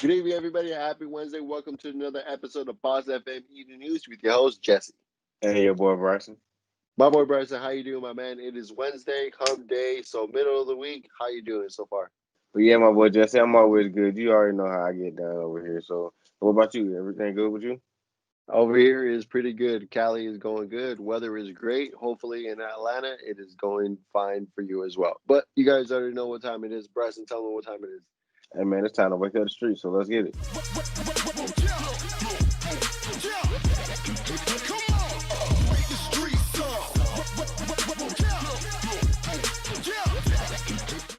Good evening, everybody. Happy Wednesday. Welcome to another episode of BossFM Evening News with your host, Jesse. Hey, your boy Bryson. My boy Bryson, how you doing, my man? It is Wednesday, hump day, so middle of the week. How you doing so far? But yeah, my boy Jesse, I'm always good. You already know how I get down over here. So, what about you? Everything good with you? Over here is pretty good. Cali is going good. Weather is great. Hopefully in Atlanta, it is going fine for you as well. But you guys already know what time it is. Bryson, tell me what time it is. Hey, man, it's time to wake up the street. So, let's get it.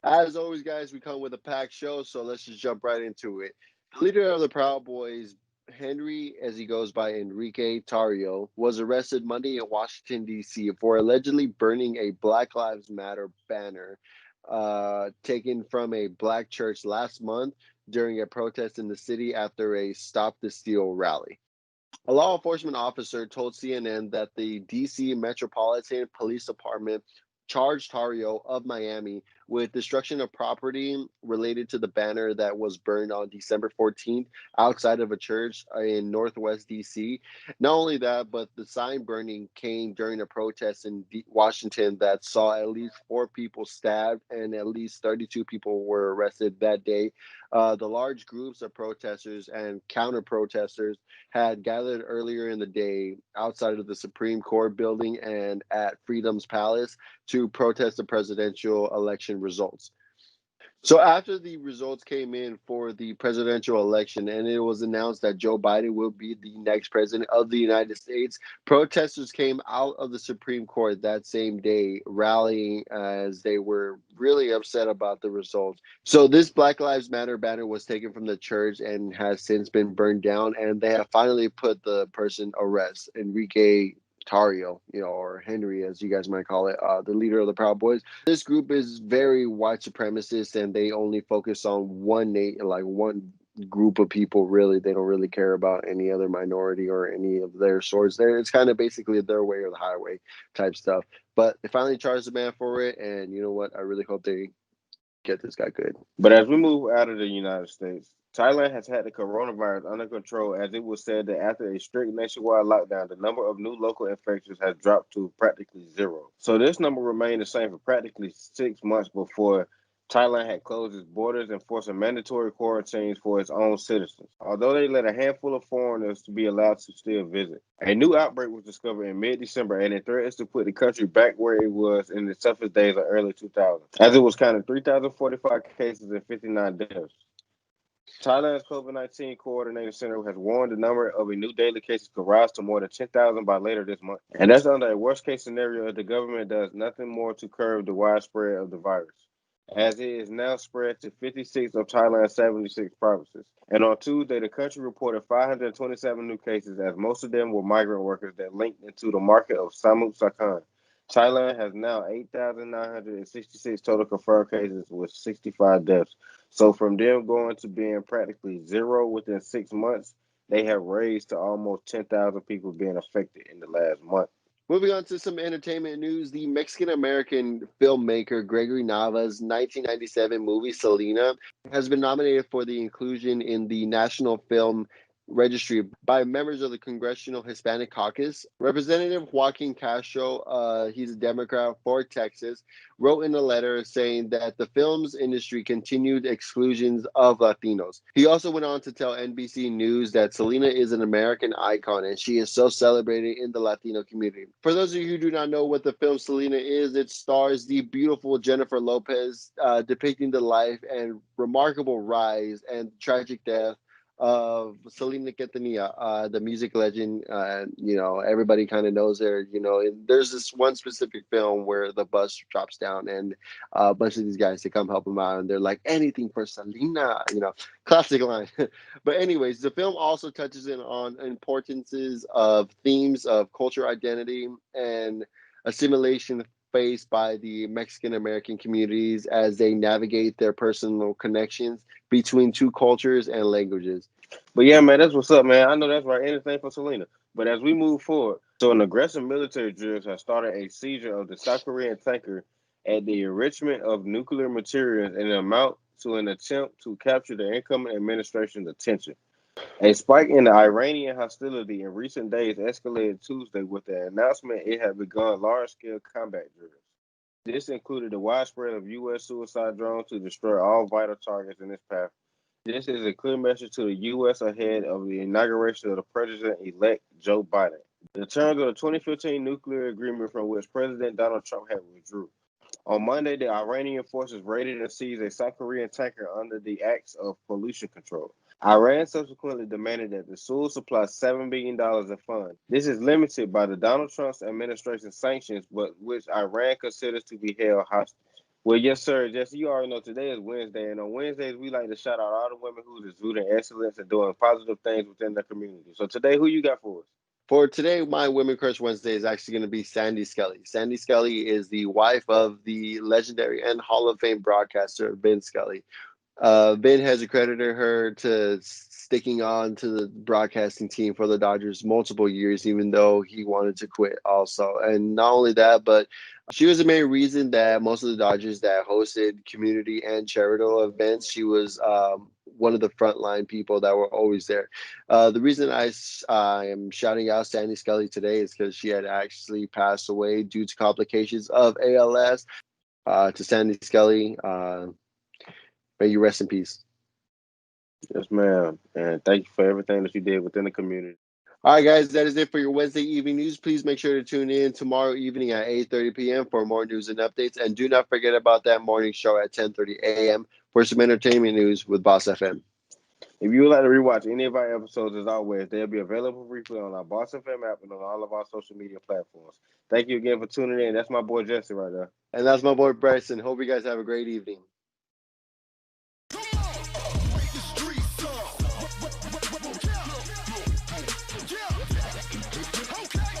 As always, guys, we come with a packed show, so let's just jump right into it. The leader of the Proud Boys, Henry, as he goes by Enrique Tarrio, was arrested Monday in Washington, D.C. for allegedly burning a Black Lives Matter banner taken from a black church last month during a protest in the city after a Stop the Steal rally. A law enforcement officer told CNN that the DC Metropolitan Police Department charged Tario of Miami with destruction of property related to the banner that was burned on December 14th outside of a church in Northwest DC. Not only that, but the sign burning came during a protest in Washington that saw at least 4 people stabbed and at least 32 people were arrested that day. The large groups of protesters and counter protesters had gathered earlier in the day outside of the Supreme Court building and at Freedom's Palace to protest the presidential election results. So after the results came in for the presidential election and it was announced that Joe Biden will be the next president of the United States, protesters came out of the Supreme Court that same day, rallying as they were really upset about the results. So this Black Lives Matter banner was taken from the church and has since been burned down, and they have finally put the person arrest, Enrique Tario, or Henry, as you guys might call it, the leader of the Proud Boys. This group is very white supremacist, and they only focus on one group of people. Really, they don't really care about any other minority or any of their sorts. There, it's kind of basically their way or the highway type stuff. But they finally charged the man for it, and you know what? I really hope they get this guy good. But as we move out of the United States, Thailand has had the coronavirus under control as it was said that after a strict nationwide lockdown, the number of new local infections has dropped to practically zero. So this number remained the same for practically 6 months before Thailand had closed its borders and forced a mandatory quarantines for its own citizens, although they let a handful of foreigners to be allowed to still visit. A new outbreak was discovered in mid-December, and it threatens to put the country back where it was in the toughest days of early 2000s, as it was counting 3,045 cases and 59 deaths. Thailand's COVID-19 coordinating center has warned the number of new daily cases could rise to more than 10,000 by later this month. And that's under a worst-case scenario if the government does nothing more to curb the widespread of the virus, as it is now spread to 56 of Thailand's 76 provinces. And on Tuesday, the country reported 527 new cases, as most of them were migrant workers that linked into the market of Samut Sakhon. Thailand has now 8,966 total confirmed cases with 65 deaths. So from them going to being practically zero within 6 months, they have raised to almost 10,000 people being affected in the last month. Moving on to some entertainment news, the Mexican American filmmaker Gregory Nava's 1997 movie Selena has been nominated for the inclusion in the National Film Registry by members of the Congressional Hispanic Caucus. Representative Joaquin Castro, he's a Democrat for Texas, wrote in a letter saying that the film's industry continued exclusions of Latinos. He also went on to tell NBC News that Selena is an American icon and she is so celebrated in the Latino community. For those of you who do not know what the film Selena is, it stars the beautiful Jennifer Lopez, depicting the life and remarkable rise and tragic death of Selena Quintanilla, the music legend. Everybody kind of knows her. There's this one specific film where the bus drops down and a bunch of these guys, they come help him out and they're like, anything for Selena, classic line. But anyways, the film also touches in on importances of themes of culture identity and assimilation faced by the Mexican American communities as they navigate their personal connections between two cultures and languages. But yeah, man, that's what's up, man. I know that's right. Anything for Selena. But as we move forward, so an aggressive military drill has started a seizure of the South Korean tanker at the enrichment of nuclear materials in an amount to an attempt to capture the incoming administration's attention. A spike in the Iranian hostility in recent days escalated Tuesday with the announcement it had begun large-scale combat drills. This included the widespread of U.S. suicide drones to destroy all vital targets in its path. This is a clear message to the U.S. ahead of the inauguration of the President-elect Joe Biden. The terms of the 2015 nuclear agreement from which President Donald Trump had withdrew. On Monday, the Iranian forces raided and seized a South Korean tanker under the Acts of Pollution Control. Iran subsequently demanded that the Seoul supply $7 billion in funds. This is limited by the Donald Trump administration's sanctions, but which Iran considers to be held hostage. Well, yes, sir. Jesse, you already know today is Wednesday, and on Wednesdays we like to shout out all the women who exuding excellence and doing positive things within the community. So today, who you got for us? For today, my Women Crush Wednesday is actually going to be Sandy Scully. Sandy Scully is the wife of the legendary and Hall of Fame broadcaster Ben Scully. Ben has accredited her to sticking on to the broadcasting team for the Dodgers multiple years, even though he wanted to quit also. And not only that, but she was the main reason that most of the Dodgers that hosted community and charitable events, she was one of the frontline people that were always there. The reason I am shouting out Sandy Scully today is because she had actually passed away due to complications of ALS. To Sandy Scully, may you rest in peace. Yes, ma'am. And thank you for everything that you did within the community. All right, guys, that is it for your Wednesday evening news. Please make sure to tune in tomorrow evening at 8:30 p.m. for more news and updates. And do not forget about that morning show at 10:30 a.m. for some entertainment news with Boss FM. If you would like to rewatch any of our episodes, as always, they'll be available briefly on our BossFM app and on all of our social media platforms. Thank you again for tuning in. That's my boy Jesse right there. And that's my boy Bryson. Hope you guys have a great evening.